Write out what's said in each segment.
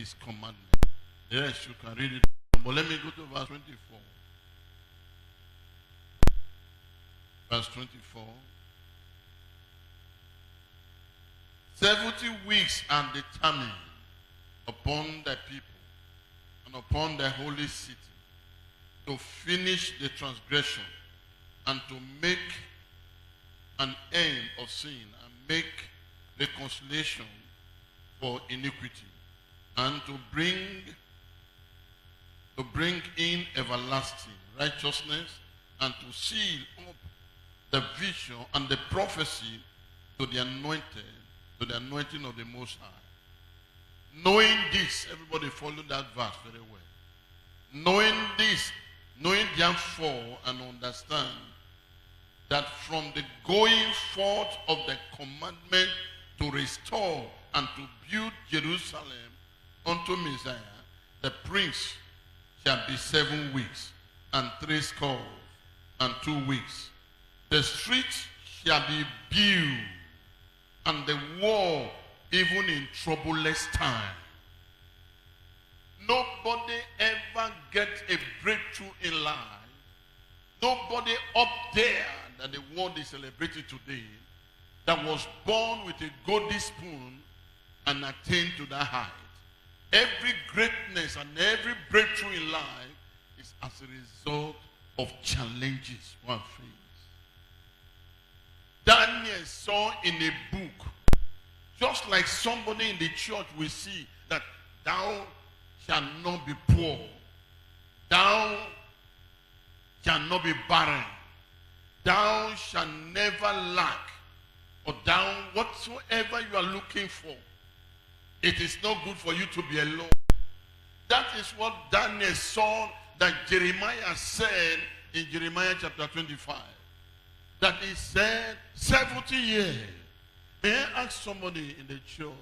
his commandment. Yes, you can read it. But let me go to verse 24. Verse 24. 70 weeks are determined upon the people and upon the holy city to finish the transgression and to make an end of sin and make reconciliation for iniquity and to bring in everlasting righteousness and to seal up the vision and the prophecy to the anointed, to the anointing of the Most High. Knowing this, everybody follow that verse very well. Knowing this, knowing therefore and understand that from the going forth of the commandment to restore and to build Jerusalem unto Messiah, the prince shall be 7 weeks and 80 and 2 weeks. The streets shall be built and the wall even in troublous time. Nobody ever gets a breakthrough in life. Nobody up there that the world is celebrating today that was born with a golden spoon and attained to that height. Every greatness and every breakthrough in life is as a result of challenges one faces. Daniel saw in a book, just like somebody in the church will see that thou shalt not be poor, thou shalt not be barren, thou shalt never lack, or thou whatsoever you are looking for, it is not good for you to be alone. That is what Daniel saw that Jeremiah said in Jeremiah chapter 25. That he said 70 years. May I ask somebody in the church,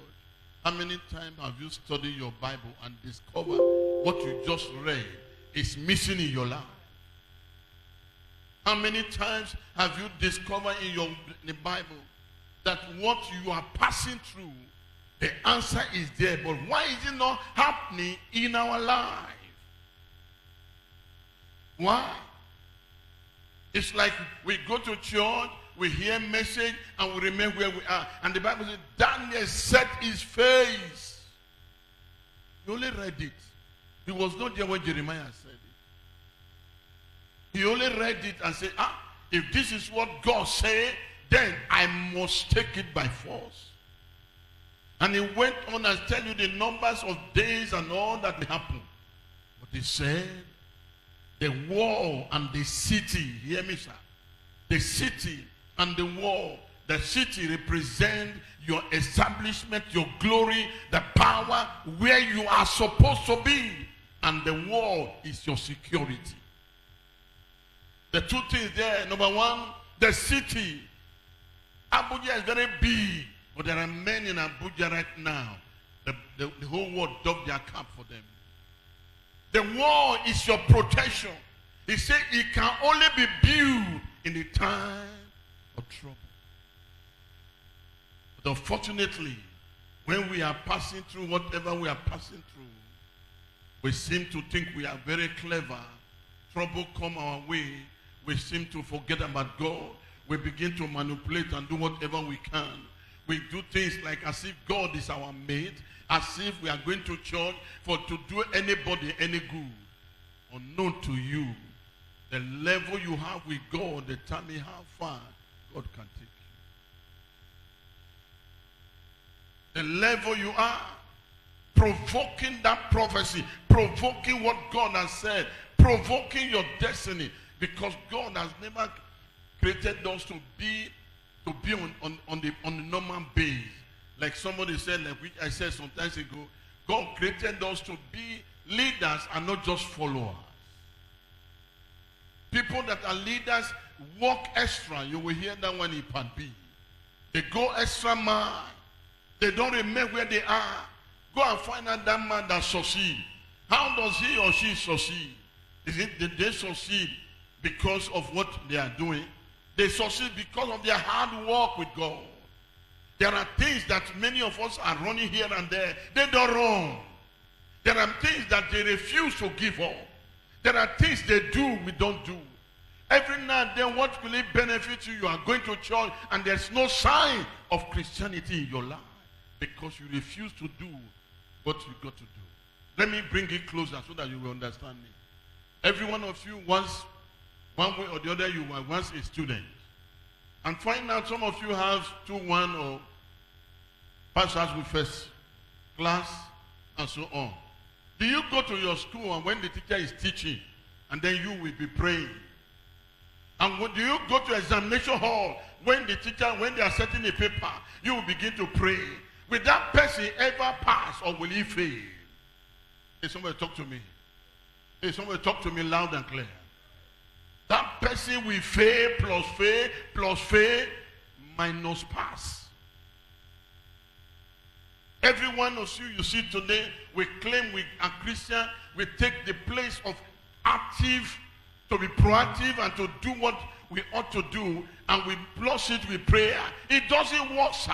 how many times have you studied your Bible and discovered what you just read is missing in your life? How many times have you discovered in the Bible that what you are passing through, the answer is there, but why is it not happening in our life? Why? It's like we go to church, we hear message, and we remember where we are. And the Bible says, Daniel set his face. He only read it. He was not there when Jeremiah said it. He only read it and said, if this is what God said, then I must take it by force. And he went on and tell you the numbers of days and all that will happen. But he said, the wall and the city, hear me, sir. The city and the wall, the city represent your establishment, your glory, the power, where you are supposed to be. And the wall is your security. The two things there, number one, the city. Abuja is very big, but there are men in Abuja right now. The whole world dug their cap for them. The wall is your protection. He said it can only be built in the time of trouble. But unfortunately, when we are passing through whatever we are passing through, we seem to think we are very clever. Trouble come our way. We seem to forget about God. We begin to manipulate and do whatever we can. We do things like as if God is our mate, as if we are going to church to do anybody any good. Unknown to you, the level you have with God determine how far God can take you. The level you are, provoking that prophecy, provoking what God has said, provoking your destiny, because God has never created us to be on the normal base. Like somebody said, like I said some time ago, God created us to be leaders and not just followers. People that are leaders work extra. You will hear that one in part B. They go extra mile. They don't remember where they are. Go and find out that man that succeed. How does he or she succeed? Is it that they succeed because of what they are doing? They succeed because of their hard work with God. There are things that many of us are running here and there. They don't run. There are things that they refuse to give up. There are things they do, we don't do. Every now and then, what will it benefit you? You are going to church and there's no sign of Christianity in your life because you refuse to do what you got to do. Let me bring it closer so that you will understand me. Every one of you once, one way or the other, you were once a student. And find out some of you have 2-1 or pass us with first class and so on. Do you go to your school and when the teacher is teaching and then you will be praying? And do you go to examination hall when the teacher, when they are setting a paper, you will begin to pray? Will that person ever pass or will he fail? Hey, somebody talk to me. Hey, somebody talk to me loud and clear. That person will fail plus fail minus pass. Every one of you see today, we claim we are Christian, we take the place of active, to be proactive and to do what we ought to do, and we plus it with prayer. It doesn't work, sir.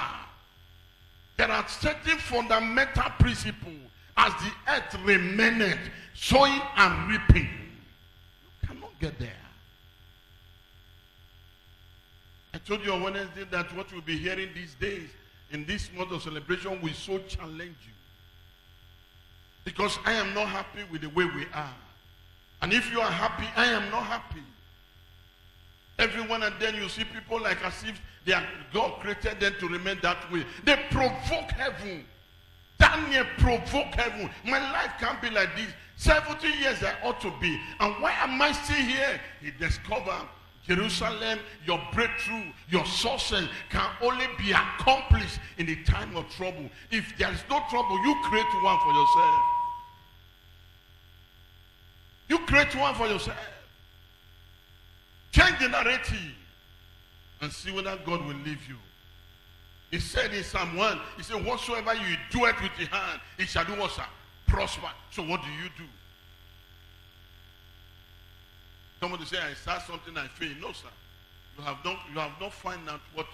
There are certain fundamental principles as the earth remaineth, sowing and reaping. You cannot get there. I told you on Wednesday that what we'll be hearing these days, in this month of celebration, will so challenge you. Because I am not happy with the way we are. And if you are happy, I am not happy. Everyone and then you see people like as if God created them to remain that way. They provoke heaven. Daniel provoked heaven. My life can't be like this. 70 years I ought to be. And why am I still here? He discovered Jerusalem, your breakthrough, your success can only be accomplished in the time of trouble. If there is no trouble, you create one for yourself. You create one for yourself. Change the narrative and see whether God will leave you. He said in Psalm 1, he said, whatsoever you do it with your hand, it shall do what, sir? Prosper. So what do you do? Somebody say, I start something, I fail. No, sir. You have not found out what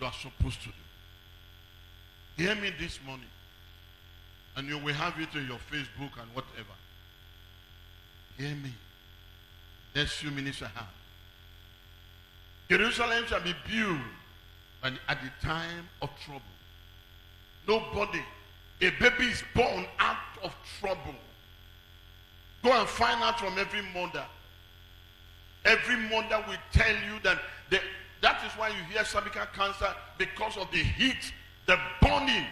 you are supposed to do. Hear me this morning. And you will have it on your Facebook and whatever. Hear me. Next few minutes I have. Jerusalem shall be built at the time of trouble. Nobody, a baby is born out of trouble. Go and find out from every mother. Every mother will tell you that that is why you hear cervical cancer, because of the heat, the burning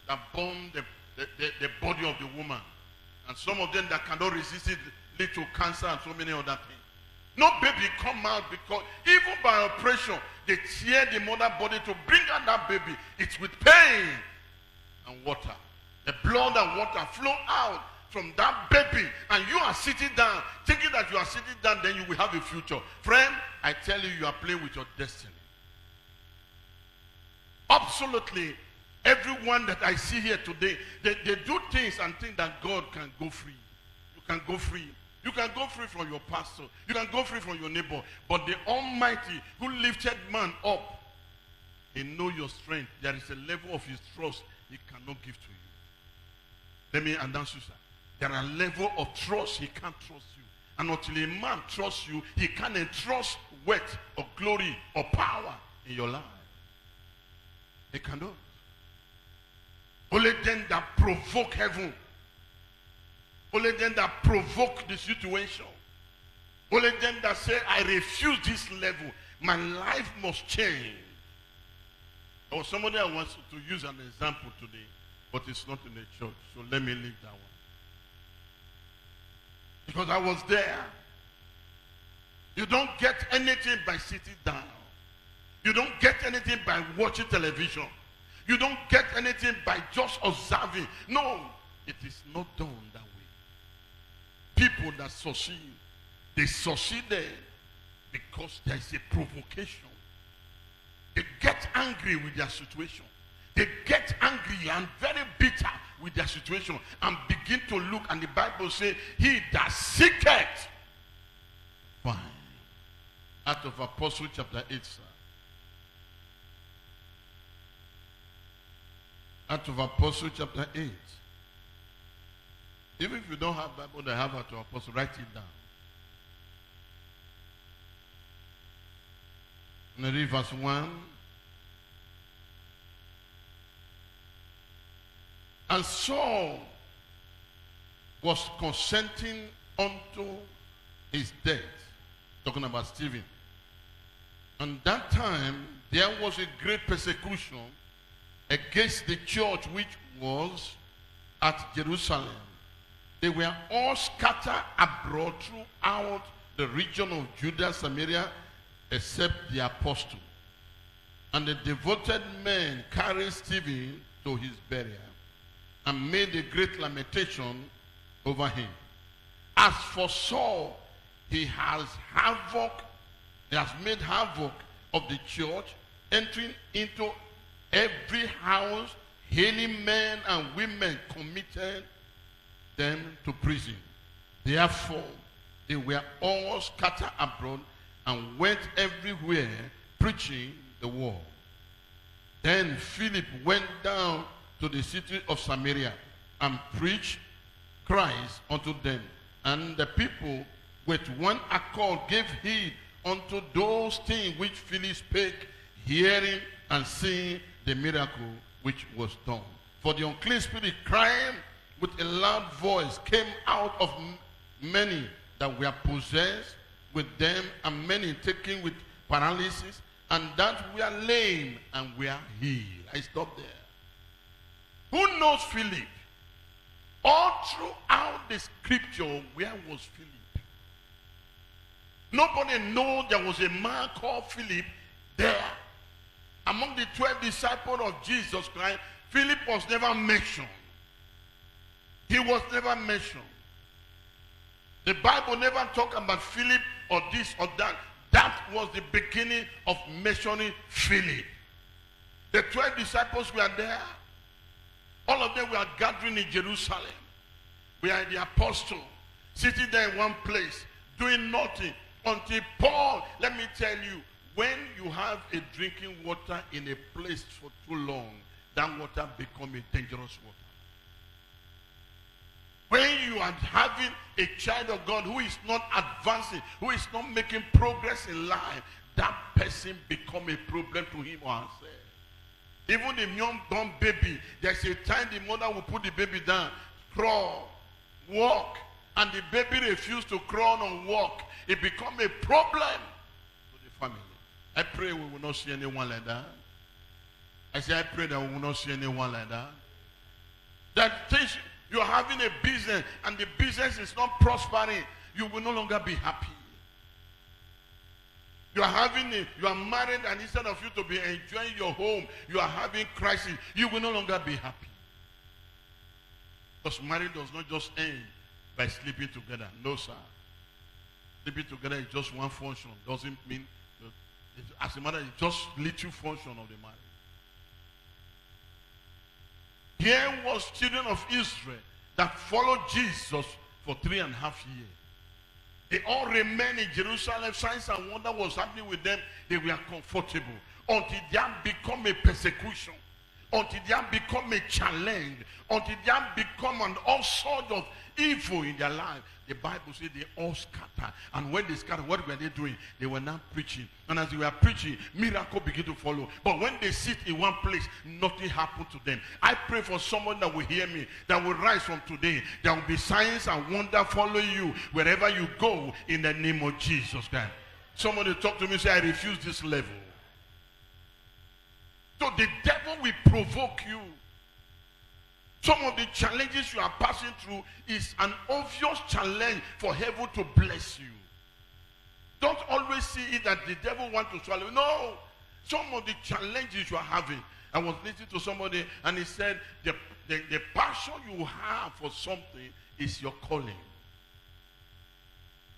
that burn the body of the woman. And some of them that cannot resist it lead to cancer and so many other things. No baby come out because even by operation, they tear the mother body to bring out that baby. It's with pain and water. The blood and water flow out from that baby, and you are sitting down, thinking that you are sitting down, then you will have a future. Friend, I tell you, you are playing with your destiny. Absolutely, everyone that I see here today, they do things and think that God can go free. You can go free. You can go free from your pastor. You can go free from your neighbor. But the Almighty who lifted man up, he knows your strength. There is a level of his trust he cannot give to you. Let me announce you, sir. There are levels of trust he can't trust you. And until a man trusts you, he can't entrust wealth or glory or power in your life. He cannot. Only them that provoke heaven. Only them that provoke the situation. Only them that say, I refuse this level. My life must change. There was somebody I want to use an example today, but it's not in the church. So let me leave that one. Because I was there. You don't get anything by sitting down. You don't get anything by watching television. You don't get anything by just observing. No, it is not done that way. People that succeed, they succeeded because there is a provocation. They get angry with their situation. They get angry and very bitter with their situation and begin to look, and the Bible says, he that seeketh find. Out of Apostle chapter 8, sir. Out of Apostle chapter 8. Even if you don't have Bible, they have at your apostle, write it down. And read verse 1. And Saul was consenting unto his death. Talking about Stephen. And that time, there was a great persecution against the church which was at Jerusalem. They were all scattered abroad throughout the region of Judea, Samaria, except the apostle. And the devoted men carried Stephen to his burial and made a great lamentation over him. As for Saul, he has made havoc of the church, entering into every house, hailing men and women, committed them to prison. Therefore, they were all scattered abroad and went everywhere preaching the word. Then Philip went down to the city of Samaria and preached Christ unto them. And the people with one accord gave heed unto those things which Philip spake, hearing and seeing the miracle which was done. For the unclean spirit, crying with a loud voice, came out of many that were possessed with them, and many taken with paralysis, and that were lame and were healed. I stop there. Who knows Philip? All throughout the scripture, where was Philip? Nobody knows there was a man called Philip there. Among the 12 disciples of Jesus Christ, Philip was never mentioned. He was never mentioned. The Bible never talked about Philip or this or that. That was the beginning of mentioning Philip. The 12 disciples were there. All of them were gathering in Jerusalem. We are the apostles, sitting there in one place, doing nothing. Until Paul, let me tell you, when you have a drinking water in a place for too long, that water becomes a dangerous water. When you are having a child of God who is not advancing, who is not making progress in life, that person becomes a problem to him or herself. Even the young-born baby, there's a time the mother will put the baby down, crawl, walk, and the baby refuses to crawl or walk. It becomes a problem to the family. I pray we will not see anyone like that. I say I pray that we will not see anyone like that. That things, you are having a business and the business is not prospering, you will no longer be happy. You are married, and instead of you to be enjoying your home, you are having crisis. You will no longer be happy. Because marriage does not just end by sleeping together. No, sir. Sleeping together is just one function. Doesn't mean, as a matter, it's just little function of the marriage. Here was children of Israel that followed Jesus for 3.5 years. They all remained in Jerusalem. Signs and wonder was happening with them. They were comfortable until they have become a persecution, until they have become a challenge, until they have become an all sorts of evil in their life. The Bible says they all scattered. And when they scattered, what were they doing? They were now preaching. And as they were preaching, miracles began to follow. But when they sit in one place, nothing happened to them. I pray for someone that will hear me, that will rise from today. There will be signs and wonder following you wherever you go in the name of Jesus Christ. Somebody talk to me and say, I refuse this level. So the devil will provoke you. Some of the challenges you are passing through is an obvious challenge for heaven to bless you. Don't always see it that the devil wants to swallow. No. Some of the challenges you are having. I was listening to somebody and he said the passion you have for something is your calling.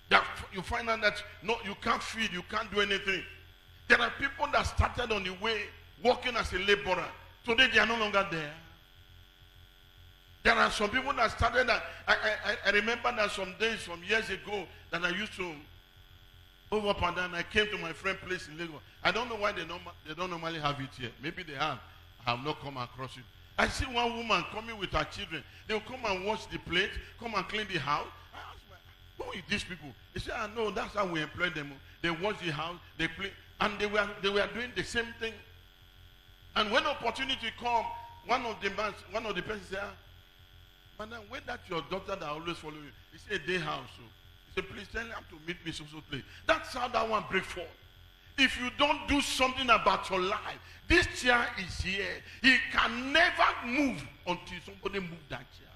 That you find out that no, you can't feed, you can't do anything. There are people that started on the way working as a laborer. Today they are no longer there. There are some people that started that. I remember that some days, some years ago, that I used to move up and down. I came to my friend's place in Lagos. I don't know why they don't normally have it here. Maybe they have. I have not come across it. I see one woman coming with her children. They'll come and wash the plate, come and clean the house. I ask my, who is these people? They say, I know, that's how we employ them. They wash the house, they play, and they were doing the same thing. And when opportunity come, one of the persons say, Madam, where that your daughter that always follow you? He said, day house. So. He said, please tell him to meet me so place. That's how that one break forth. If you don't do something about your life, this chair is here. He can never move until somebody move that chair.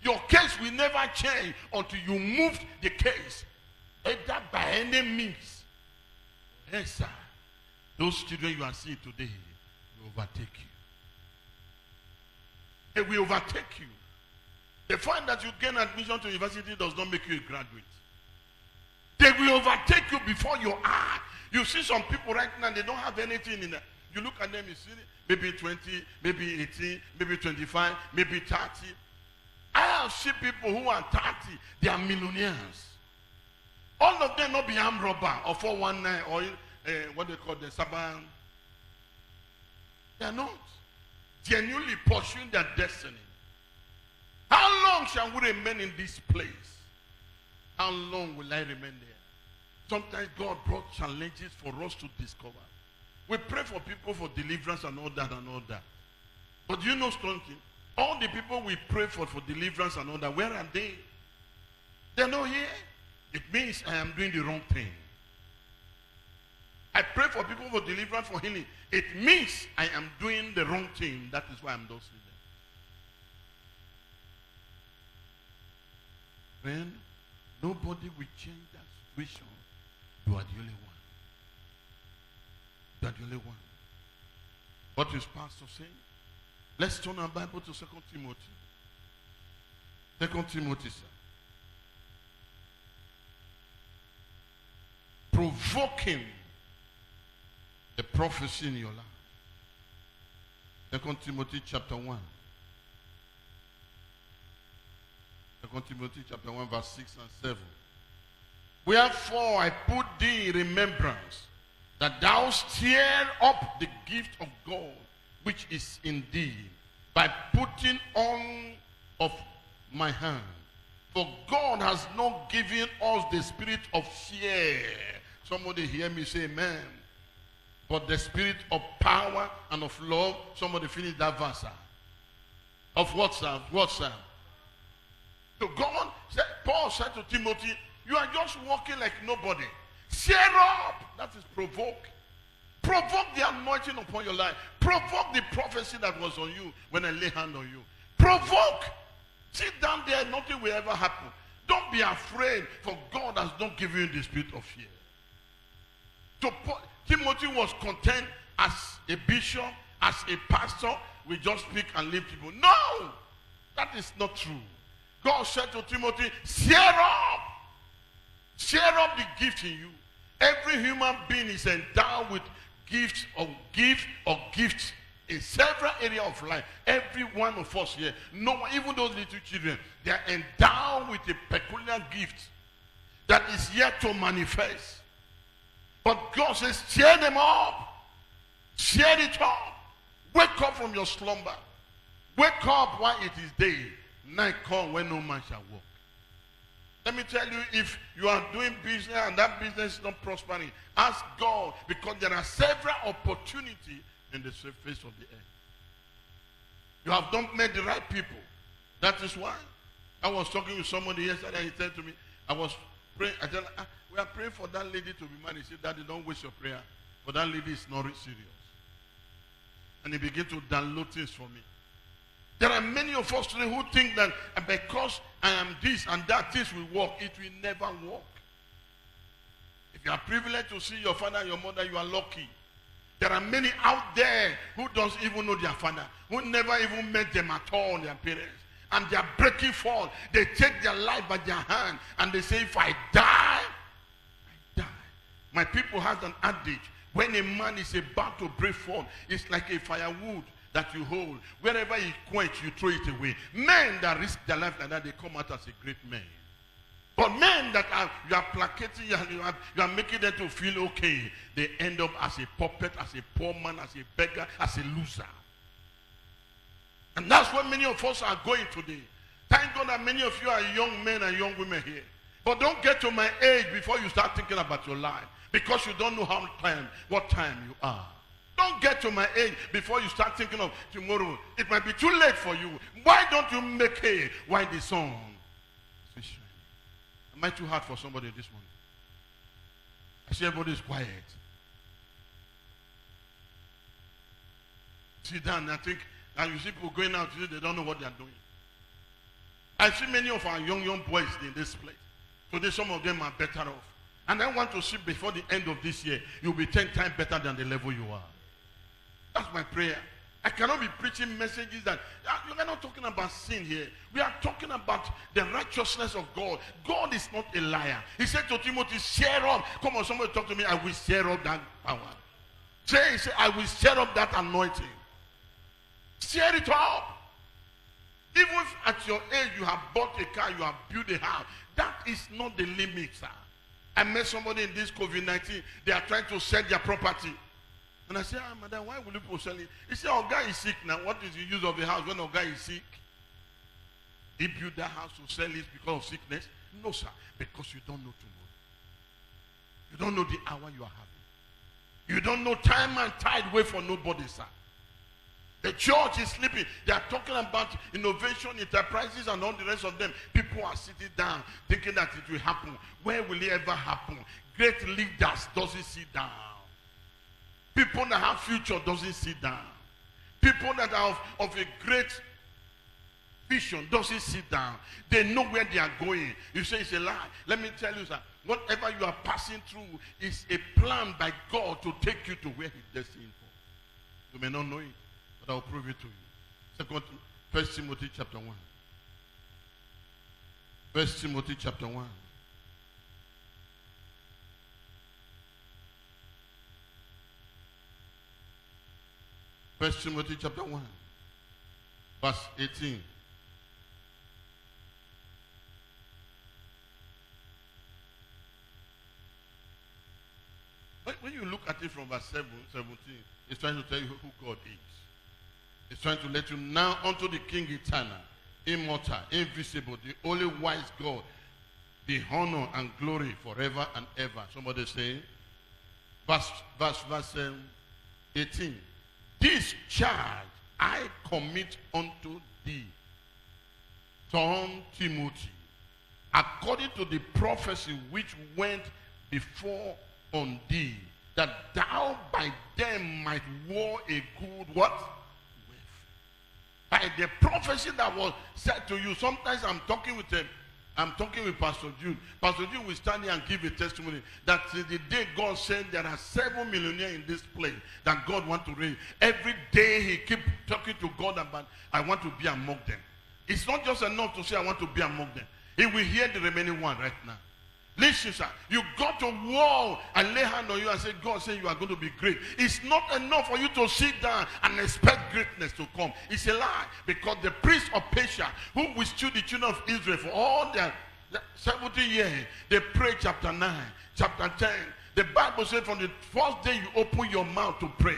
Your case will never change until you move the case. Either by any means. Yes, sir. Those children you are seeing today will overtake you. They will overtake you. The fact that you gain admission to university does not make you a graduate. They will overtake you before your eye. You see some people right now, they don't have anything in there. You look at them, you see maybe 20, maybe 18, maybe 25, maybe 30. I have seen people who are 30, they are millionaires. All of them not be armed robber or 419 or what they call the Saban. They are not genuinely pursuing their destiny. How long shall we remain in this place? How long will I remain there? Sometimes God brought challenges for us to discover. We pray for people for deliverance and all that and all that. But you know something? All the people we pray for deliverance and all that, where are they? They're not here. It means I am doing the wrong thing. I pray for people for deliverance, for healing. It means I am doing the wrong thing. That is why I'm not seeing them. Friend, nobody will change that situation. You are the only one. You are the only one. What is Pastor saying? Let's turn our Bible to 2 Timothy. 2 Timothy, sir. Provoking the prophecy in your life. 2 Timothy chapter 1. 2 Timothy chapter 1 verse 6 and 7. Wherefore I put thee in remembrance, that thou stir up the gift of God which is in thee, by putting on of my hand. For God has not given us the spirit of fear. Somebody hear me say amen. But the spirit of power and of love. Somebody finish that verse. Of what, sir? What, sir? So God said, Paul said to Timothy, you are just walking like nobody. Cheer up. That is provoke. Provoke the anointing upon your life. Provoke the prophecy that was on you when I lay hand on you. Provoke. Sit down there, nothing will ever happen. Don't be afraid, for God has not given you the spirit of fear. So Timothy was content as a bishop, as a pastor. We just speak and leave people. No, that is not true. God said to Timothy, cheer up. Cheer up the gift in you. Every human being is endowed with gifts in several areas of life. Every one of us here, no, even those little children, they are endowed with a peculiar gift that is yet to manifest. But God says, cheer them up. Cheer it up. Wake up from your slumber. Wake up while it is day. Night come when no man shall walk. Let me tell you, if you are doing business and that business is not prospering, ask God, because there are several opportunities in the surface of the earth. You have not met the right people. That is why. I was talking with somebody yesterday. He said to me, I was praying. I said, we are praying for that lady to be married. He said, Daddy, don't waste your prayer. For that lady is not serious. And he began to download things for me. There are many of us today who think that because I am this and that, things will work. It will never work. If you are privileged to see your father and your mother, you are lucky. There are many out there who don't even know their father, who never even met them at all, their parents. And they are breaking forth. They take their life by their hand and they say, if I die, I die. My people have an adage. When a man is about to break forth, it's like a firewood that you hold. Wherever you quench, you throw it away. Men that risk their life like that, they come out as a great man. But men that you are placating, you are making them to feel okay, they end up as a puppet, as a poor man, as a beggar, as a loser. And that's where many of us are going today. Thank God that many of you are young men and young women here. But don't get to my age before you start thinking about your life, because you don't know what time you are. Don't get to my age before you start thinking of tomorrow. It might be too late for you. Why don't you make hay while the sun is shining? Am I too hard for somebody this morning? I see everybody is quiet. Sit down. I think, and you see people going out today, they don't know what they are doing. I see many of our young boys in this place. Today, some of them are better off. And I want to see before the end of this year, you'll be 10 times better than the level you are. That's my prayer. I cannot be preaching messages that, you're not talking about sin here. We are talking about the righteousness of God. God is not a liar. He said to Timothy, share up. Come on, somebody talk to me. I will share up that power. Say, I will share up that anointing. Share it up. Even if at your age you have bought a car, you have built a house, that is not the limit, sir. I met somebody in this COVID-19. They are trying to sell their property. And I said, madam, why will you sell it? He said, our guy is sick now. What is the use of the house when our guy is sick? He built that house to sell it because of sickness? No, sir. Because you don't know tomorrow. You don't know the hour you are having. You don't know time and tide wait for nobody, sir. The church is sleeping. They are talking about innovation, enterprises, and all the rest of them. People are sitting down thinking that it will happen. Where will it ever happen? Great leaders doesn't sit down. People that have future doesn't sit down. People that are of a great vision doesn't sit down. They know where they are going. You say it's a lie. Let me tell you, sir, whatever you are passing through is a plan by God to take you to where He's destined for. You may not know it, but I'll prove it to you. 1 Timothy chapter 1. 1 Timothy chapter 1. First Timothy chapter 1, verse 18. When you look at it from verse 17, it's trying to tell you who God is. It's trying to let you now unto the King eternal, immortal, invisible, the only wise God, the honor and glory forever and ever. Somebody say, verse 18. This charge I commit unto thee, son Timothy, according to the prophecy which went before on thee, that thou by them might war a good what? By the prophecy that was said to you. Sometimes I'm talking with Pastor Jude. Pastor Jude will stand here and give a testimony that since the day God said there are 7 millionaires in this place that God wants to raise. Every day he keeps talking to God about, I want to be among them. It's not just enough to say I want to be among them. He will hear the remaining one right now. Listen, sir, you got to war and lay hand on you and say, God said you are going to be great. It's not enough for you to sit down and expect greatness to come. It's a lie, because the priest of Persia, who withstood the children of Israel for all their 70 years, they prayed chapter 9, chapter 10. The Bible said from the first day you open your mouth to pray,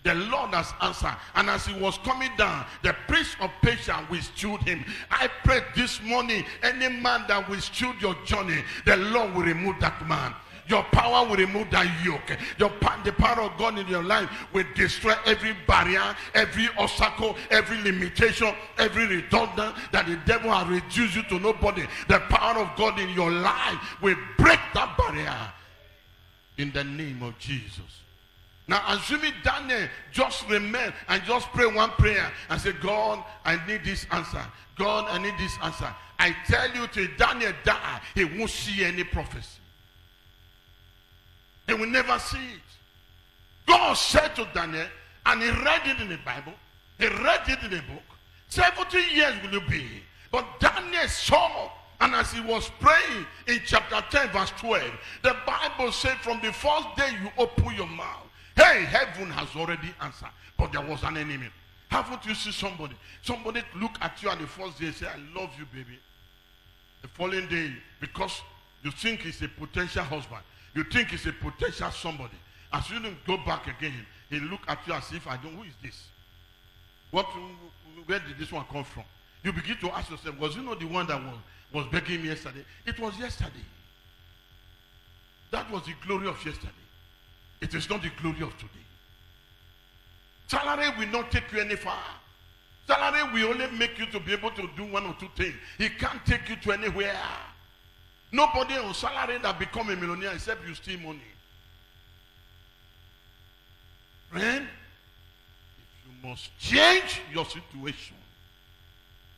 the Lord has answered. And as he was coming down, the priest of Persia withstood him. I pray this morning, any man that withstood your journey, the Lord will remove that man. Your power will remove that yoke. The power of God in your life will destroy every barrier, every obstacle, every limitation, every redundant that the devil has reduced you to nobody. The power of God in your life will break that barrier in the name of Jesus. Now, assuming Daniel just remain and just pray one prayer and say, God, I need this answer. God, I need this answer. I tell you, till Daniel die, he won't see any prophecy. He will never see it. God said to Daniel, and he read it in the Bible, he read it in the book, 70 years will you be. But Daniel saw, and as he was praying in chapter 10, verse 12, the Bible said, from the first day you open your mouth, hey, heaven has already answered, but there was an enemy. Haven't you seen somebody? Somebody look at you at the first day and say, I love you, baby. The following day, because you think he's a potential husband, you think he's a potential somebody. As you don't go back again, he look at you as if, I don't, who is this? where did this one come from? You begin to ask yourself, was you not the one that was begging me yesterday? It was yesterday. That was the glory of yesterday. It is not the glory of today. Salary will not take you any far. Salary will only make you to be able to do one or two things. It can't take you to anywhere. Nobody on salary that become a millionaire except you steal money. Friend, if you must change your situation,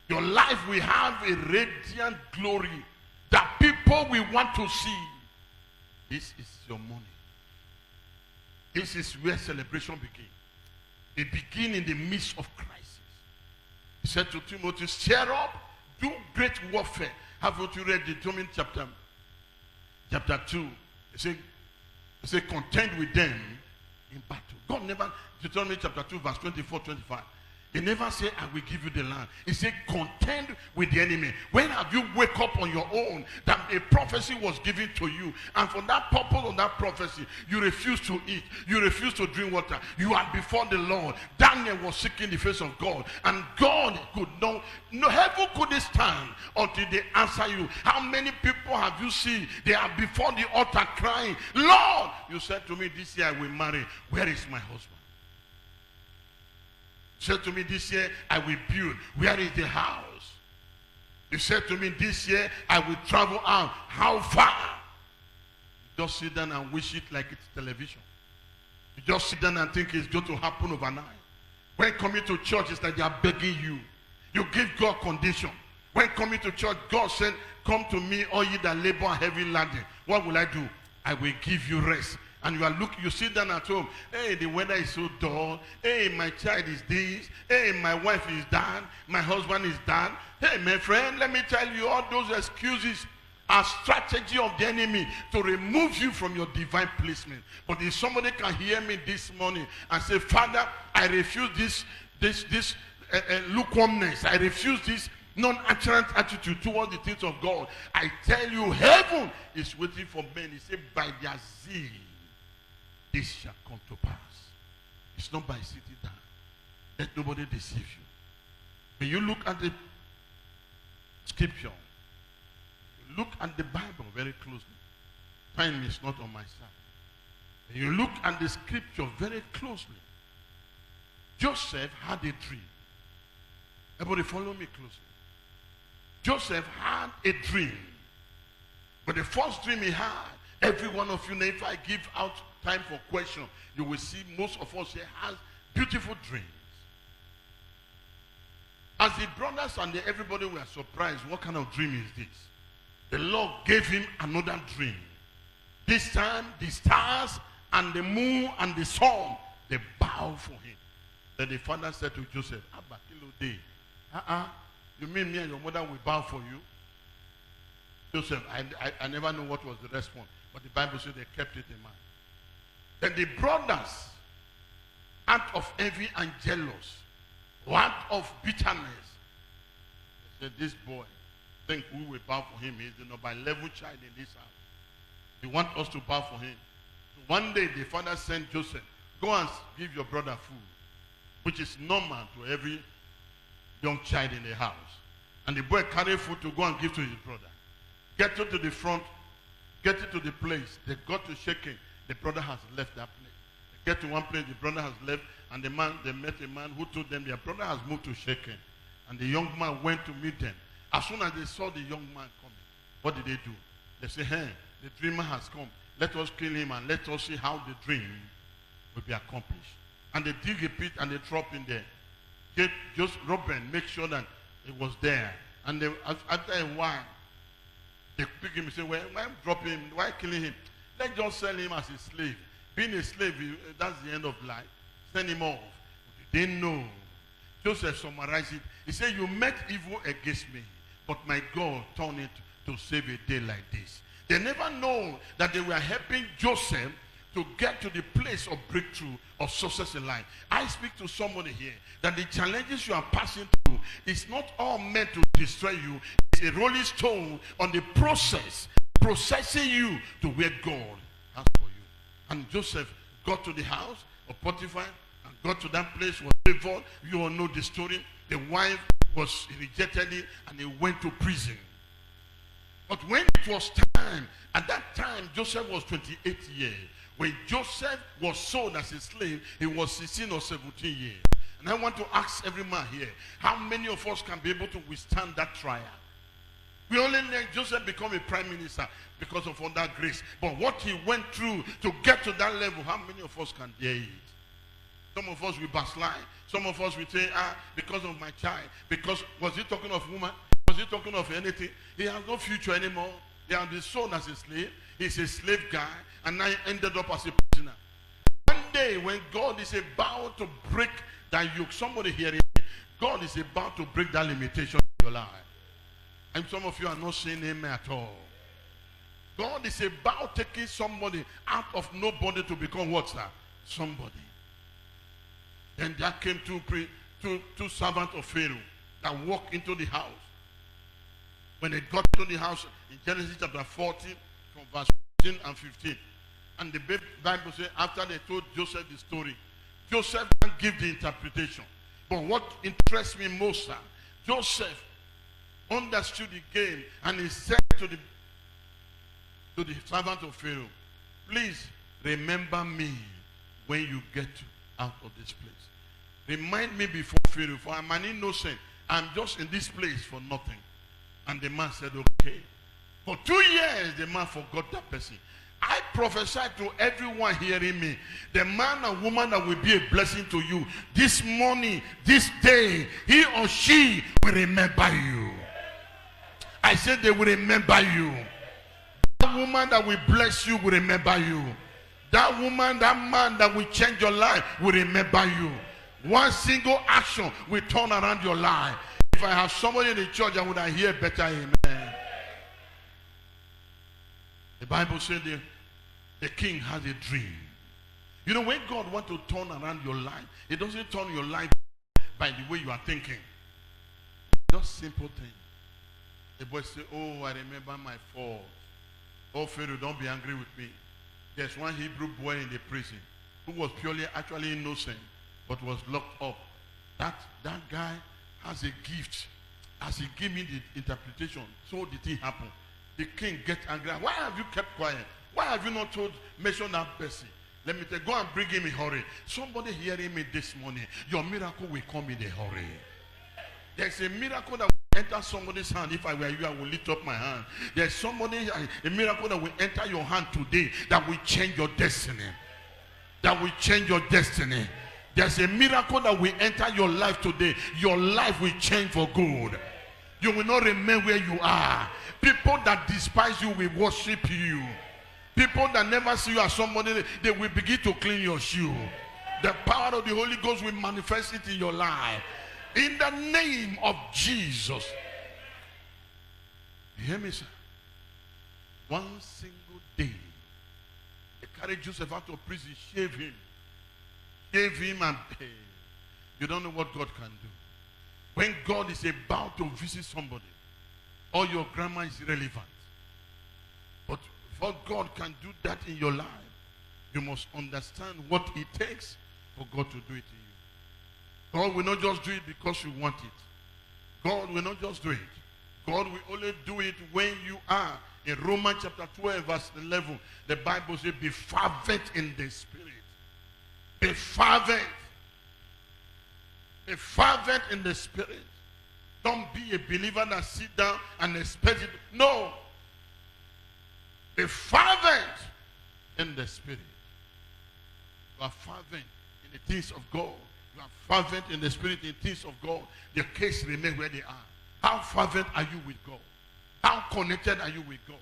your life will have a radiant glory that people will want to see. This is your money. This is where celebration begins. It begins in the midst of crisis. He said to Timothy, stir up, do great warfare. Haven't you read Deuteronomy chapter 2? He said, contend with them in battle. God never, Deuteronomy chapter 2, verse 24, 25. He never said, I will give you the land. He said, contend with the enemy. When have you wake up on your own that a prophecy was given to you, and for that purpose of that prophecy, you refuse to eat, you refuse to drink water, you are before the Lord. Daniel was seeking the face of God, and God could not, no heaven couldn't stand until they answer you. How many people have you seen? They are before the altar crying, Lord, you said to me, this year I will marry. Where is my husband? You said to me, this year I will build. Where is the house? You said to me, this year I will travel out. How far? You just sit down and wish it like it's television. You just sit down and think it's going to happen overnight. When coming to church, it's like they are begging you. You give God condition. When coming to church, God said, come to me, all ye that labor and heavy laden. What will I do? I will give you rest. And you are looking, you sit down at home. Hey, the weather is so dull. Hey, my child is this. Hey, my wife is that. My husband is that. Hey, my friend, let me tell you, all those excuses are strategy of the enemy to remove you from your divine placement. But if somebody can hear me this morning and say, Father, I refuse this lukewarmness. I refuse this non-assurant attitude towards the things of God. I tell you, heaven is waiting for men. He said, by their zeal, this shall come to pass. It's not by sitting down. Let nobody deceive you. When you look at the scripture, you look at the Bible very closely. Time is not on my side. When you look at the scripture very closely, Joseph had a dream. Everybody follow me closely. Joseph had a dream. But the first dream he had, every one of you, now if I give out time for question, you will see most of us here has beautiful dreams. As the brothers and everybody were surprised, what kind of dream is this? The Lord gave him another dream. This time, the stars and the moon and the sun, they bow for him. Then the father said to Joseph, Abba, you mean me and your mother will bow for you? Joseph, I never know what was the response, but the Bible said they kept it in mind. Then the brothers, out of envy and jealous, out of bitterness, they said, this boy, think we will bow for him. He's the number 11 child in this house. He wants us to bow for him. So one day the father sent Joseph, go and give your brother food, which is normal to every young child in the house. And the boy carried food to go and give to his brother. Get to the front, get it to the place. They got to shaking. The brother has left that place. They get to one place, the brother has left, and they met a man who told them their brother has moved to Shechem. And the young man went to meet them. As soon as they saw the young man coming, what did they do? They said, hey, the dreamer has come. Let us kill him and let us see how the dream will be accomplished. And they dig a pit and they drop in there. Just Reuben, make sure that it was there. And they, after a while, they pick him and say, well, why drop him? Why killing him? Let's just sell him as a slave. Being a slave, that's the end of life. Send him off. They didn't know. Joseph summarized it. He said, you meant evil against me, but my God turned it to save a day like this. They never know that they were helping Joseph to get to the place of breakthrough or success in life. I speak to somebody here that the challenges you are passing through is not all meant to destroy you. It's a rolling stone on the process, processing you to where God has for you. And Joseph got to the house of Potiphar, and got to that place, was favored. You all know the story. The wife was rejected it, and he went to prison. But when it was time, at that time, Joseph was 28 years. When Joseph was sold as a slave, he was 16 or 17 years. And I want to ask every man here, how many of us can be able to withstand that trial? We only let Joseph become a prime minister because of all that grace. But what he went through to get to that level, how many of us can bear it? Some of us will backslide. Some of us will say, because of my child. Because, was he talking of woman? Was he talking of anything? He has no future anymore. He has been sold as a slave. He's a slave guy. And now he ended up as a prisoner. One day when God is about to break that yoke, somebody hearing me, God is about to break that limitation in your life. And some of you are not saying amen at all. God is about taking somebody out of nobody to become what, sir? Somebody. Then there came two servants of Pharaoh that walked into the house. When they got to the house in Genesis chapter 40, from verse 14 and 15. And the Bible says after they told Joseph the story, Joseph didn't give the interpretation. But what interests me most, sir, Joseph understood the game, and he said to the servant of Pharaoh, please remember me when you get out of this place. Remind me before Pharaoh, for I'm an innocent. I'm just in this place for nothing. And the man said, okay. For 2 years, the man forgot that person. I prophesy to everyone hearing me, the man and woman that will be a blessing to you, this morning, this day, he or she will remember you. I said they will remember you. That woman that will bless you will remember you. That woman, that man that will change your life will remember you. One single action will turn around your life. If I have somebody in the church, I would hear better amen. The Bible said the king has a dream. You know, when God wants to turn around your life, he doesn't turn your life by the way you are thinking. Just simple thing. The boy say, oh, I remember my fault. Oh, Pharaoh, don't be angry with me. There's one Hebrew boy in the prison who was actually innocent, but was locked up. That guy has a gift. As he gave me the interpretation, so the thing happened. The king gets angry. Why have you kept quiet? Why have you not mentioned that person? Let me tell you, go and bring him in a hurry. Somebody hearing me this morning, your miracle will come in a hurry. There's a miracle that will enter somebody's hand. If I were you, I will lift up my hand. There's a miracle that will enter your hand today that will change your destiny. That will change your destiny. There's a miracle that will enter your life today. Your life will change for good. You will not remain where you are. People that despise you will worship you. People that never see you as somebody, they will begin to clean your shoe. The power of the Holy Ghost will manifest it in your life. In the name of Jesus. You hear me, sir? One single day, they carried Joseph out of prison, shave him, and pay. You don't know what God can do. When God is about to visit somebody, all your grammar is irrelevant. But before God can do that in your life, you must understand what it takes for God to do it in you. God will not just do it because you want it. God will not just do it. God will only do it when you are. In Romans chapter 12 verse 11, the Bible says, be fervent in the spirit. Be fervent. Be fervent in the spirit. Don't be a believer that sit down and expect it. No. Be fervent in the spirit. You are fervent in the things of God. You are fervent in the spirit in things of God. The case remain where they are. How fervent are you with God? How connected are you with God?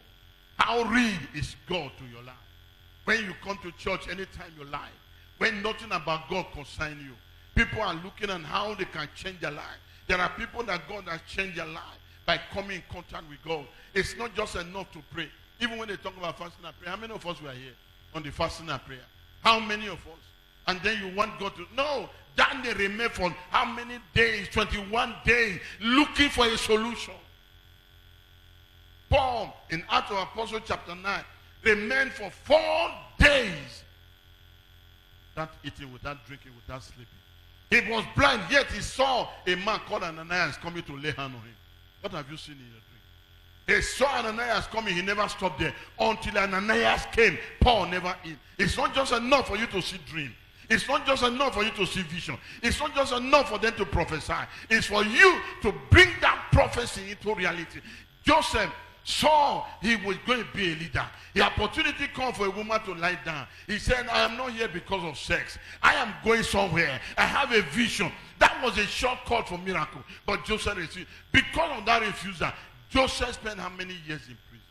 How real is God to your life? When you come to church anytime you like, when nothing about God concerns you, people are looking at how they can change their life. There are people that God has changed their life by coming in contact with God. It's not just enough to pray. Even when they talk about fasting and prayer, how many of us were here on the fasting and prayer? How many of us? And then you want God to... No, Daniel remained for how many days? 21 days, looking for a solution. Paul, in Acts of Apostles chapter 9, remained for 4 days without eating, without drinking, without sleeping. He was blind, yet he saw a man called Ananias coming to lay hand on him. What have you seen in your dream? They saw Ananias coming, he never stopped there. Until Ananias came, Paul never in. It's not just enough for you to see dream. It's not just enough for you to see vision. It's not just enough for them to prophesy. It's for you to bring that prophecy into reality. Joseph saw he was going to be a leader. The opportunity come for a woman to lie down. He said, I am not here because of sex. I am going somewhere. I have a vision. That was a shortcut for miracle. But Joseph refused. Because of that refusal, Joseph spent how many years in prison?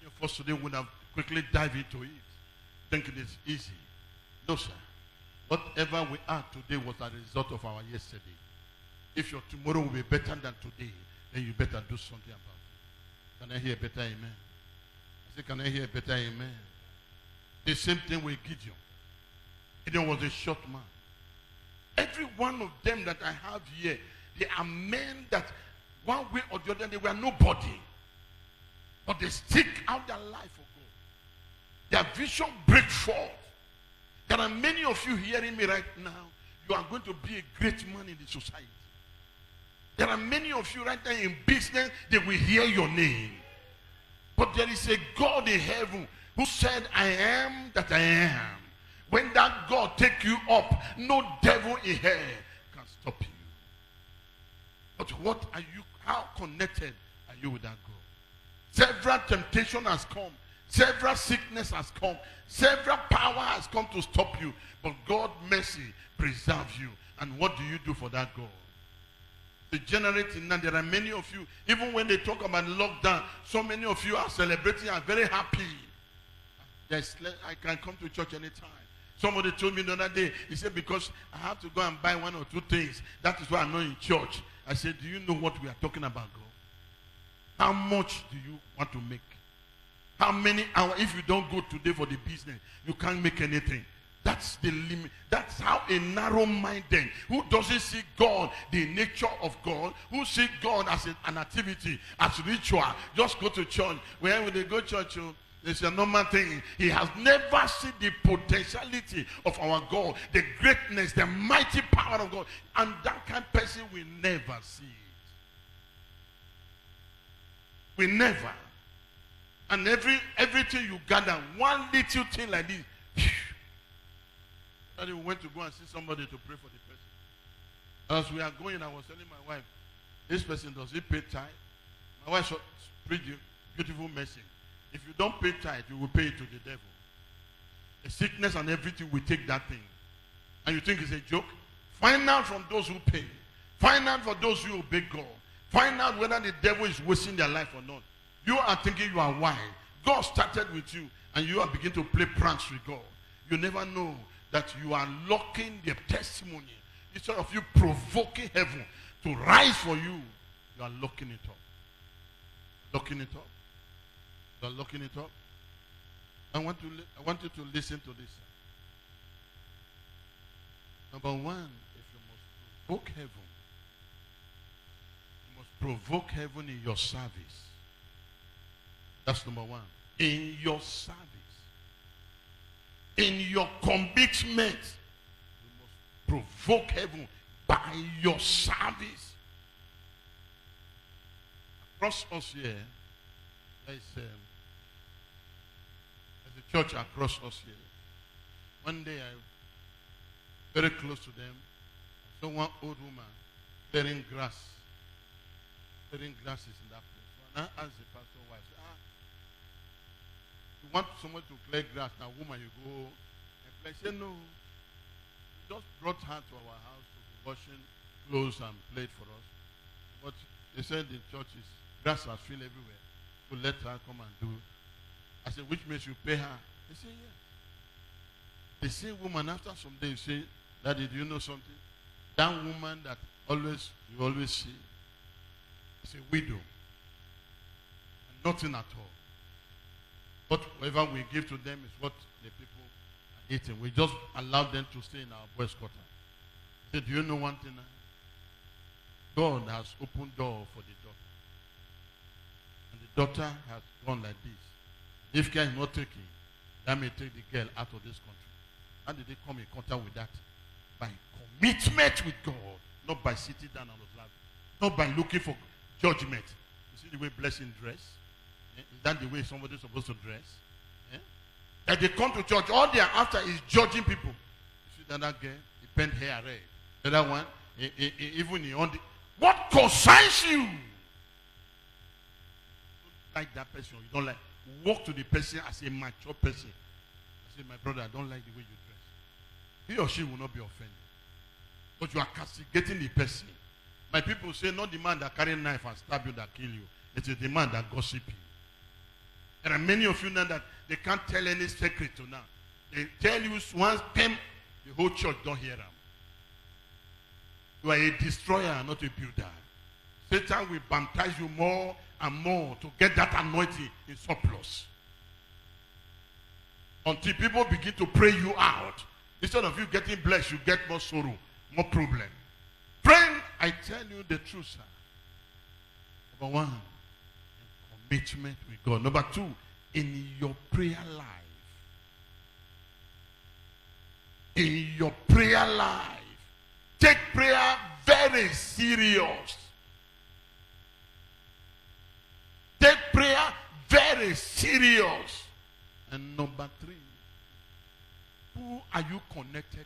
Your first today would have quickly dive into it. Thinking it's easy. No, sir. Whatever we are today was a result of our yesterday. If your tomorrow will be better than today, then you better do something about it. Can I hear a better amen? I say, can I hear a better amen? The same thing with Gideon. Gideon was a short man. Every one of them that I have here, they are men that one way or the other, they were nobody. But they stick out their life for God. Their vision break forth. There are many of you hearing me right now. You are going to be a great man in the society. There are many of you right now in business, they will hear your name. But there is a God in heaven who said, I am that I am. When that God take you up, no devil in hell can stop you. But what are you, how connected are you with that God? Several temptation has come. Several sickness has come. Several power has come to stop you. But God's mercy preserves you. And what do you do for that God? Degenerating now, there are many of you, even when they talk about lockdown, so many of you are celebrating and very happy. I can come to church anytime. Somebody told me the other day, he said, because I have to go and buy one or two things, that is why I'm not in church. I said, do you know what we are talking about, God? How much do you want to make? How many hours? If you don't go today for the business, you can't make anything. That's the limit. That's how a narrow-minded, who doesn't see God, the nature of God, who see God as an activity, as ritual, just go to church. When they go to church, it's a normal thing. He has never seen the potentiality of our God, the greatness, the mighty power of God. And that kind of person will never see it. We never. And everything you gather, one little thing like this. We went to go and see somebody to pray for the person. As we are going, I was telling my wife, this person, does he pay tithe? My wife preached a beautiful message. If you don't pay tithe, you will pay it to the devil. The sickness and everything will take that thing. And you think it's a joke? Find out from those who pay. Find out for those who obey God. Find out whether the devil is wasting their life or not. You are thinking you are wise. God started with you, and you are beginning to play pranks with God. You never know that you are locking the testimony. Instead of you provoking heaven to rise for you, you are locking it up. Locking it up. You are locking it up. I want you to listen to this. Number one, if you must provoke heaven, you must provoke heaven in your service. That's number one. In your service. In your commitment. You must provoke heaven by your service. Across us here, there's a church across us here. One day, very close to them, I saw one old woman clearing grass. Clearing grasses in that place. So I asked the pastor wife, you want someone to clear grass, now woman, you go and play. She said, no. We just brought her to our house to be washing clothes and plate for us. But they said the church is grass has filled everywhere. So let her come and do it. I said, which means you pay her? They said, yes. The same woman, after some days, say, Daddy, do you know something? That woman that you always see is a widow. And nothing at all. Whatever we give to them is what the people are eating. We just allow them to stay in our boys' quarter. I said, do you know one thing? God has opened door for the daughter. And the daughter has gone like this. If care is not taking, that may take the girl out of this country. How did they come in contact with that? By commitment with God, not by sitting down on the lap, not by looking for judgment. You see the way blessing dress? Is that the way somebody is supposed to dress? That they come to church, all they are after is judging people. You see that girl, he paint hair red. The other one, even in on the, what concerns you? You don't like that person, you don't like. Walk to the person as a mature person. I say, my brother, I don't like the way you dress. He or she will not be offended. But you are castigating the person. My people say, not the man that carry a knife and stab you that kill you. It is the man that gossip you. There are many of you now that they can't tell any secret to now. They tell you once, the whole church don't hear them. You are a destroyer, not a builder. Satan will baptize you more and more to get that anointing in surplus. Until people begin to pray you out. Instead of you getting blessed, you get more sorrow, more problem. Friend, I tell you the truth, sir. Number one, commitment with God. Number two, in your prayer life. In your prayer life. Take prayer very serious. Take prayer very serious. And number three, who are you connected to?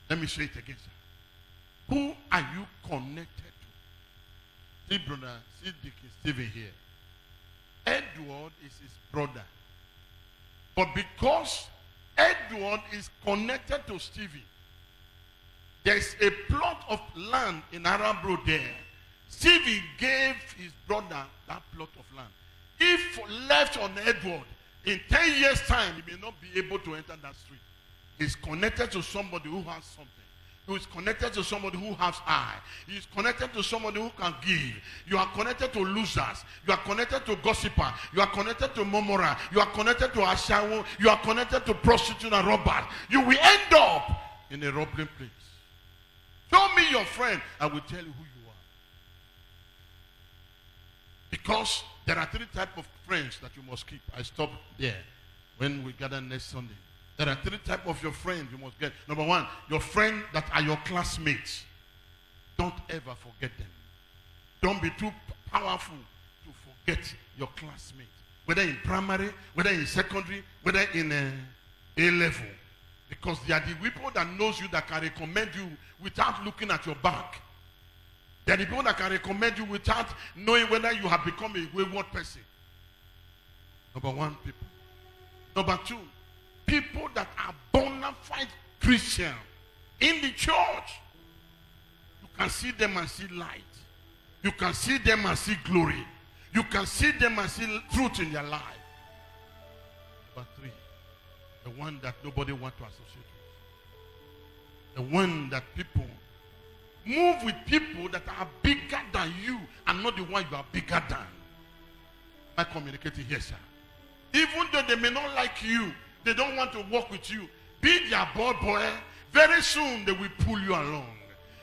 Let me say it again, sir. Who are you connected to? See, brother, see Deacon Stephen here. Edward is his brother. But because Edward is connected to Stephen, there is a plot of land in Arab Road there. Stephen gave his brother that plot of land. If left on Edward, in 10 years' time, he may not be able to enter that street. He's connected to somebody who has something. He is connected to somebody who has eye. He is connected to somebody who can give. You are connected to losers. You are connected to gossiper. You are connected to murmurer. You are connected to ashawo. You are connected to prostitute and robbers. You will end up in a robbing place. Show me your friend, I will tell you who you are. Because there are three types of friends that you must keep. I stop there when we gather next Sunday. There are three types of your friends you must get. Number one, your friends that are your classmates. Don't ever forget them. Don't be too powerful to forget your classmates. Whether in primary, whether in secondary, whether in A level. Because they are the people that knows you, that can recommend you without looking at your back. They are the people that can recommend you without knowing whether you have become a wayward person. Number one, people. Number two, people that are bona fide Christian in the church. You can see them and see light. You can see them and see glory. You can see them and see truth in their life. Number three, the one that nobody wants to associate with. The one that people move with, people that are bigger than you and not the one you are bigger than. Am I communicating here, sir? Even though they may not like you, they don't want to work with you. Be their boy. Very soon they will pull you along.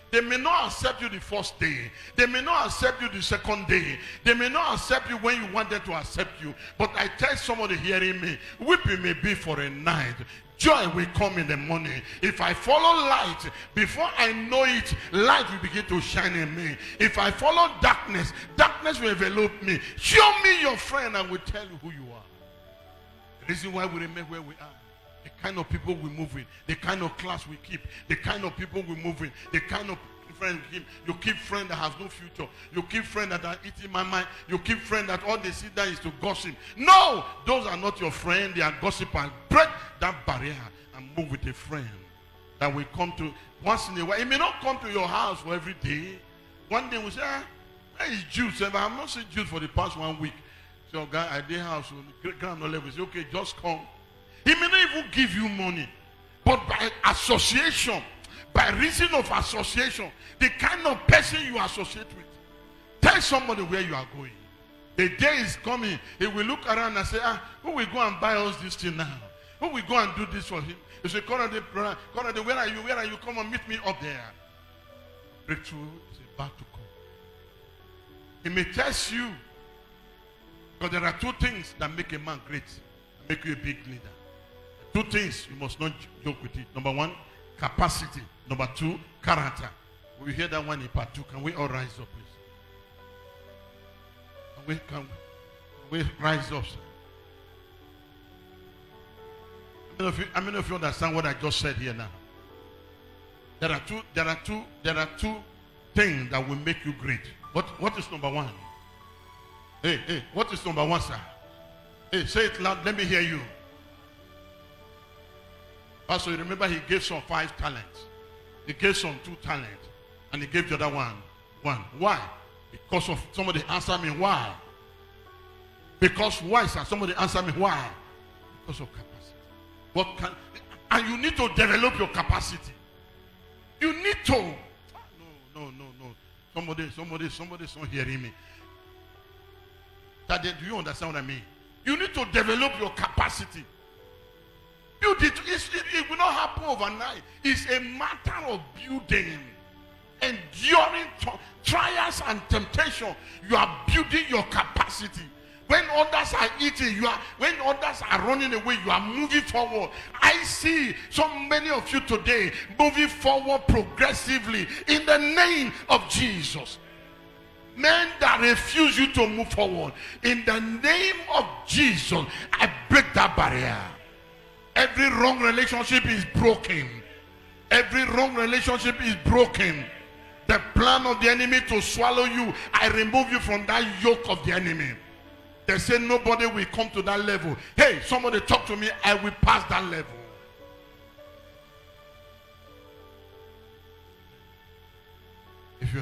They may not accept you the first day. They may not accept you the second day. They may not accept you when you want them to accept you. But I tell somebody hearing me, weeping may be for a night. Joy will come in the morning. If I follow light, before I know it, light will begin to shine in me. If I follow darkness, darkness will envelop me. Show me your friend, I will tell you who you are. The reason why we remain where we are, the kind of people we move with, the kind of class we keep, the kind of people we move with, the kind of friends we keep. You keep friends that have no future. You keep friends that are eating my mind. You keep friends that all they sit down is to gossip. No, those are not your friends. They are gossipers. Break that barrier and move with a friend that will come to once in a while. It may not come to your house for every day. One day we say, where is Jude? I have not seen Jude for the past 1 week. So guy at their house, grand level, say, okay, just come. He may not even give you money, but by association, by reason of association, the kind of person you associate with, tell somebody where you are going. The day is coming, he will look around and say, who will go and buy us this thing now? Who will go and do this for him? He say, Conrad, where are you? Where are you? Come and meet me up there. Breakthrough is about to come. He may test you. Because there are two things that make a man great, make you a big leader. Two things you must not joke with it. Number one, capacity. Number two, character. We hear that one in part two. Can we all rise up, please? Can we rise up, sir? How many of you understand what I just said here now? There are two things that will make you great. What is number one? Hey, what is number one, sir? Hey, say it loud. Let me hear you. Pastor, you remember he gave some 5 talents. He gave some 2 talents. And he gave the other one. Why? Because of somebody answer me why. Because why, sir? Somebody answer me why? Because of capacity. And you need to develop your capacity. You need to. No. Somebody's not hearing me. Do you understand what I mean? You need to develop your capacity. It will not happen overnight. It's a matter of building. Enduring trials and temptation. You are building your capacity. When others are eating, when others are running away, you are moving forward. I see so many of you today moving forward progressively in the name of Jesus. Men that refuse you to move forward, in the name of Jesus, I break that barrier. Every wrong relationship is broken. Every wrong relationship is broken. The plan of the enemy to swallow you, I remove you from that yoke of the enemy. They say nobody will come to that level. Hey, somebody talk to me, I will pass that level. If you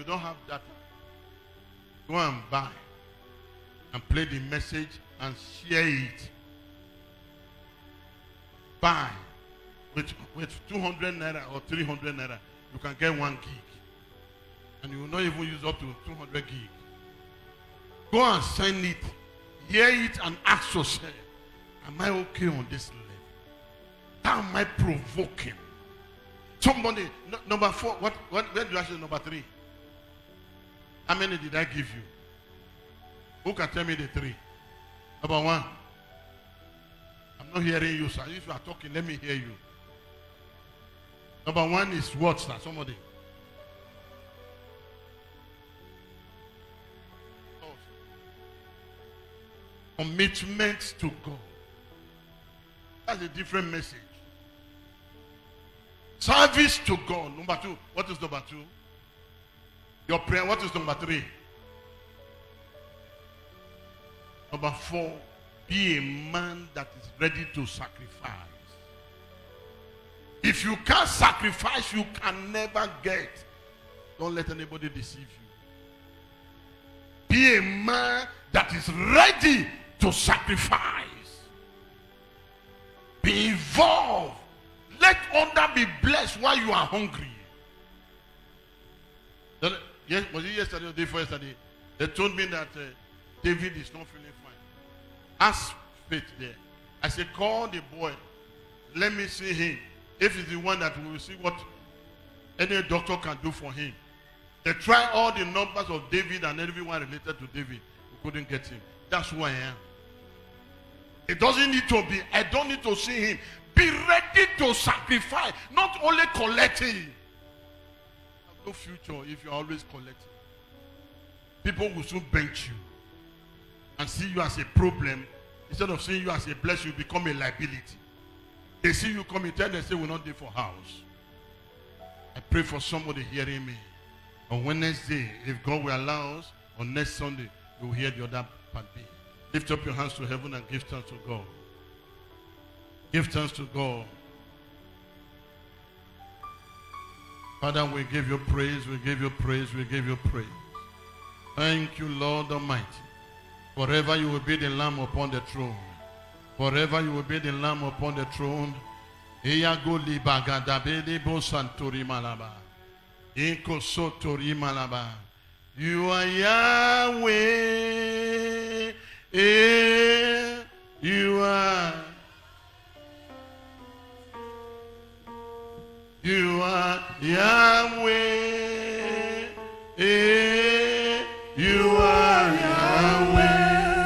don't have that, go and buy and play the message and share it. Buy with 200 naira or 300 naira, you can get 1 gig, and you will not even use up to 200 gig. Go and send it, hear it, and ask yourself, am I okay on this level? How am I provoking? Somebody, number 4, where did I say number 3? How many did I give you? Who can tell me the 3? Number 1. I'm not hearing you, sir. If you are talking, let me hear you. Number 1 is what, sir? Somebody. Commitment to God. That's a different message. Service to God. Number 2. What is number 2? Your prayer. What is number 3? Number 4. Be a man that is ready to sacrifice. If you can't sacrifice, you can never get. Don't let anybody deceive you. Be a man that is ready to sacrifice. Be involved. Let others be blessed while you are hungry. Yes, was it yesterday or the day before yesterday? They told me that David is not feeling fine. Ask Faith there. I said, call the boy. Let me see him. If he's the one that we will see what any doctor can do for him. They tried all the numbers of David and everyone related to David. We couldn't get him. That's who I am. It doesn't need to be. I don't need to see him. Be ready to sacrifice. Not only collecting. You have no future if you're always collecting. People will soon bench you and see you as a problem. Instead of seeing you as a blessing, you become a liability. They see you come in, tell them, say, we're not there for house. I pray for somebody hearing me. On Wednesday, if God will allow us, on next Sunday, you'll hear the other part B. Lift up your hands to heaven and give thanks to God. Give thanks to God. Father, we give you praise, we give you praise, we give you praise. Thank you, Lord Almighty. Forever you will be the Lamb upon the throne. Forever you will be the Lamb upon the throne. You are Yahweh. You are Yahweh. You are Yahweh.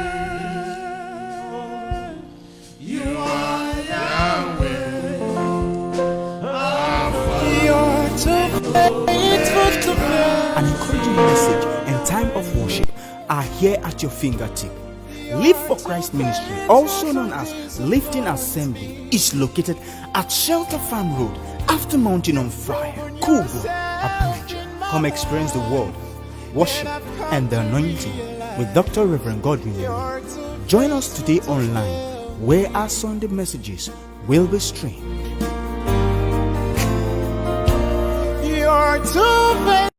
encouraging message and time of worship are here at your fingertip. Live for Christ Ministry, also known as Lifting Assembly, is located at Shelter Farm Road, after Mountain on Fire, Kubo, Abuja. Come experience the word, worship, and the anointing with Dr. Reverend Godwin. Join us today online, where our Sunday messages will be streamed. You're too